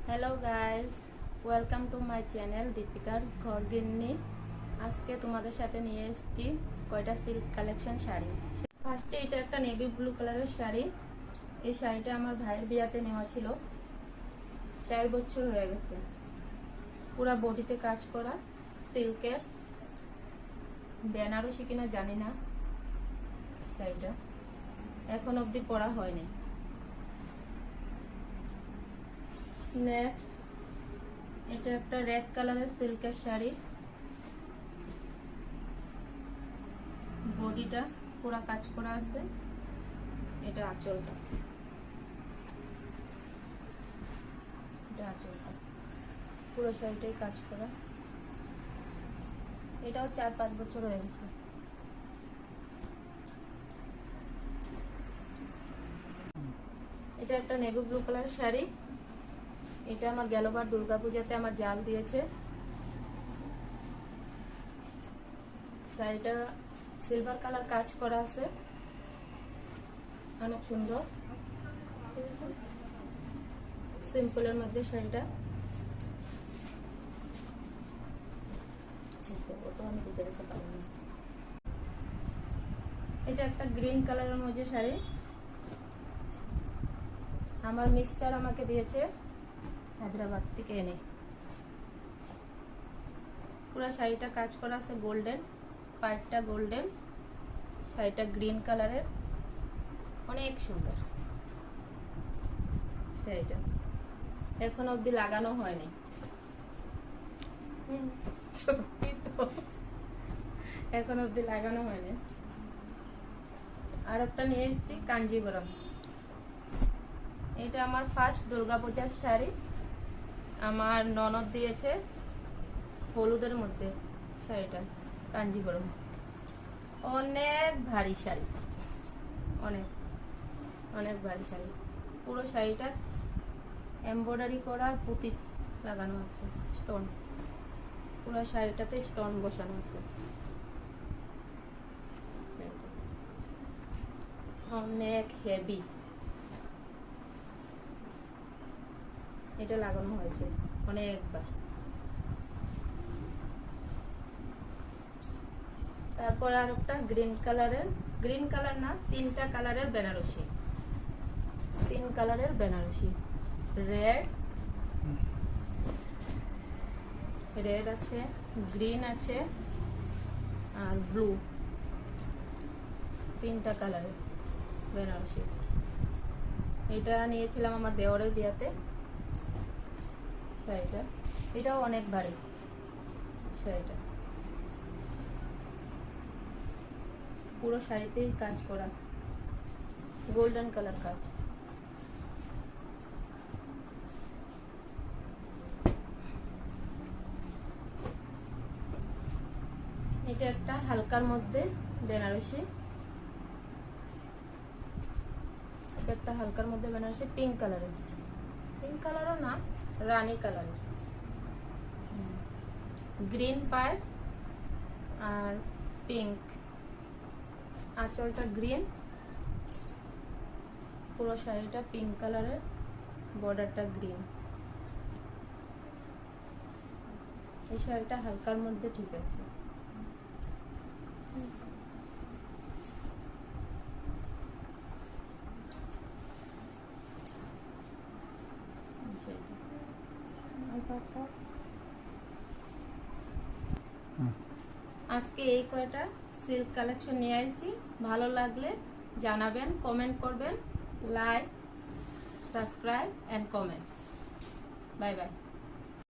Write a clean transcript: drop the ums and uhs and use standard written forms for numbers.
Hello guys, welcome to my channel দীপিকার ঘরগিন্নি। আজকে তোমাদের সাথে নিয়ে এসেছি কয়টা সিল্ক কালেকশন শাড়ি। ফার্স্টে এটা একটা নেভি ব্লু কালারের শাড়ি। এই শাড়িটা আমার ভাইয়ের বিয়াতে নেওয়া ছিল, 4 বছর হয়ে গেছে। পুরা বডিতে কাজ করা সিল্কের, বেনারসি কিনা জানি না। শাড়িটা এখন অবধি পরা হয়নি। নেক্সট এটা একটা রেড কালারের সিল্কের শাড়ি, বডিটা পুরা কাজ করা আছে। এটা আঁচলটা, পুরো শাড়িটাই কাজ করা। এটাও 4-5 বছর হয়ে গেছে। এটা একটা নেভি ব্লু কালারের শাড়ি। এটা আমার গেলবার দুর্গাপূজাতে আমার জাল দিয়েছে। শাড়িটা সিলভার কালার কাজ করা আছে, অনেক সুন্দর। সিম্পলের মধ্যে শাড়িটা, এটা একটা গ্রিন কালারের মধ্যে শাড়ি। আমার মিস্টার আমাকে দিয়েছে হায়দ্রাবাদ থেকে এনে। পুরো শাড়িটা কাজ করা আছে গোল্ডেন, পাড়টা গোল্ডেন, শাড়িটা গ্রিন কালারের, অনেক সুন্দর। শাড়িটা এখন অবধি লাগানো হয়নি। সত্যি তো, এখন অবধি লাগানো হয়নি। আর একটা নিয়ে এসেছি কাঞ্জিবরম। এটা আমার ফার্স্ট দুর্গাপূজার শাড়ি। আমার ননদ দিয়েছে হলুদের মধ্যে শাড়িটা, কাঞ্জিবরম। অনেক ভারী শাড়ি, অনেক অনেক ভারী শাড়ি। পুরো শাড়িটা এমব্রয়ডারি করা, পুঁতি লাগানো আছে, স্টোন। পুরো শাড়িটাতে স্টোন বসানো আছে। অনেক হেভি। এটা লাগানো হয়েছে অনেকবার। তারপর আর একটা গ্রিন কালারের, গ্রিন কালার না, 3টা কালারের বেনারসি। 3 কালারের বেনারসি, রেড আছে, গ্রিন আছে আর ব্লু। 3টা কালারের বেনারসি। এটা নিয়েছিলাম আমার দেওরের বিয়াতে শাড়িটা। এটাও অনেক ভারী শাড়িটা। পুরো শাড়িতেই কাজ করা, গোল্ডেন কালার কাজ। এটা একটা হালকার মধ্যে বেনারসি। এটা একটা হালকার মধ্যে বেনারসি, পিঙ্ক কালারের। পিঙ্ক কালারও না, রানী কালারের। গ্রিন পায় আর পিঙ্ক, আঁচলটা গ্রিন, পুরো শাড়িটা পিঙ্ক কালারের, বর্ডারটা গ্রিন। এই শাড়িটা হালকার মধ্যে ঠিক আছে। আজকে এই কয়টা সিল্ক কালেকশন নিয়ে আসি। ভালো লাগলে জানাবেন, কমেন্ট করবেন, like, subscribe and comment. Bye by.